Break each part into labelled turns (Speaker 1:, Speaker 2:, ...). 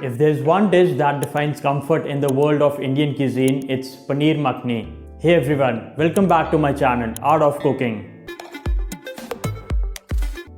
Speaker 1: If there's one dish that defines comfort in the world of Indian cuisine, it's Paneer Makhani. Hey everyone, welcome back to my channel, Art of Cooking.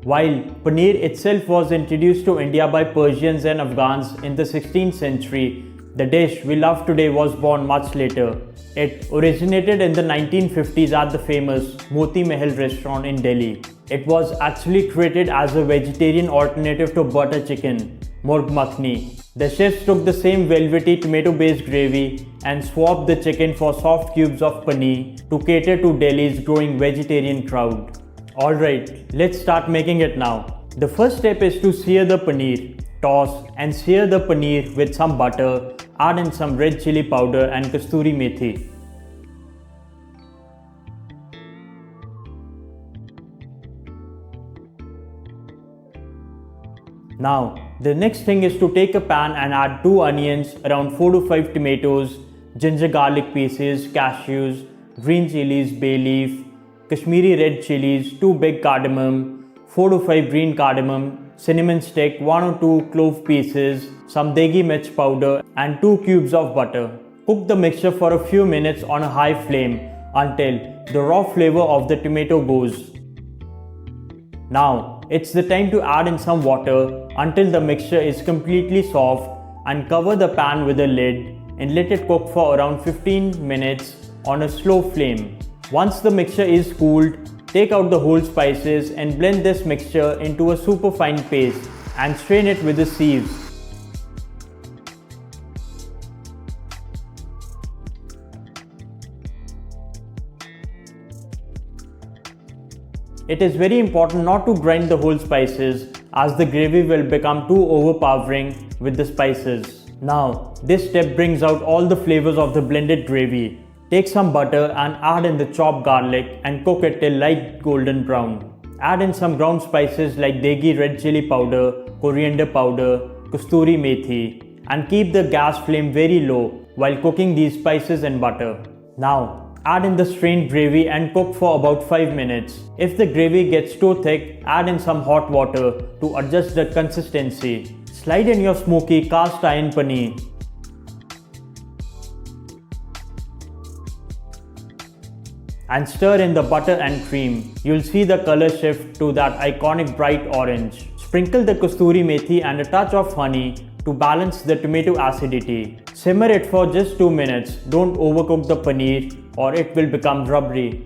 Speaker 1: While paneer itself was introduced to India by Persians and Afghans in the 16th century, the dish we love today was born much later. It originated in the 1950s at the famous Moti Mahal restaurant in Delhi. It was actually created as a vegetarian alternative to butter chicken, Murg Makhani. The chefs took the same velvety tomato-based gravy and swapped the chicken for soft cubes of paneer to cater to Delhi's growing vegetarian crowd. Alright, let's start making it now. The first step is to sear the paneer. Toss and sear the paneer with some butter, add in some red chilli powder and kasuri methi. Now, the next thing is to take a pan and add 2 onions, around 4 to 5 tomatoes, ginger garlic pieces, cashews, green chilies, bay leaf, Kashmiri red chilies, 2 big cardamom, 4 to 5 green cardamom, cinnamon stick, 1 or 2 clove pieces, some degi mirch powder and 2 cubes of butter. Cook the mixture for a few minutes on a high flame until the raw flavor of the tomato goes. Now, it's the time to add in some water until the mixture is completely soft and cover the pan with a lid and let it cook for around 15 minutes on a slow flame. Once the mixture is cooled, take out the whole spices and blend this mixture into a super fine paste and strain it with the sieves. It is very important not to grind the whole spices as the gravy will become too overpowering with the spices. Now, this step brings out all the flavors of the blended gravy. Take some butter and add in the chopped garlic and cook it till light golden brown. Add in some ground spices like degi red chili powder, coriander powder, kasuri methi and keep the gas flame very low while cooking these spices and butter. Now, add in the strained gravy and cook for about 5 minutes. If the gravy gets too thick, add in some hot water to adjust the consistency. Slide in your smoky cast iron paneer. And stir in the butter and cream. You'll see the color shift to that iconic bright orange. Sprinkle the kasuri methi and a touch of honey to balance the tomato acidity. Simmer it for just 2 minutes. Don't overcook the paneer or it will become rubbery.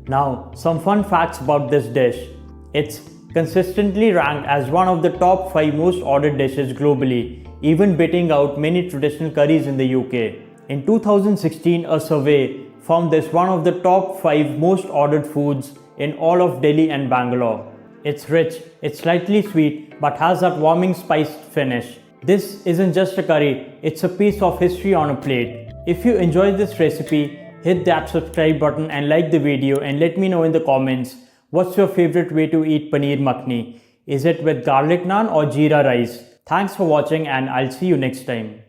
Speaker 1: Now, some fun facts about this dish. It's consistently ranked as one of the top 5 most ordered dishes globally, even beating out many traditional curries in the UK. In 2016, a survey found this one of the top 5 most ordered foods in all of Delhi and Bangalore. It's rich, it's slightly sweet, but has that warming spiced finish. This isn't just a curry, it's a piece of history on a plate. If you enjoyed this recipe, hit that subscribe button and like the video and let me know in the comments what's your favorite way to eat Paneer Makhani. Is it with garlic naan or jeera rice? Thanks for watching and I'll see you next time.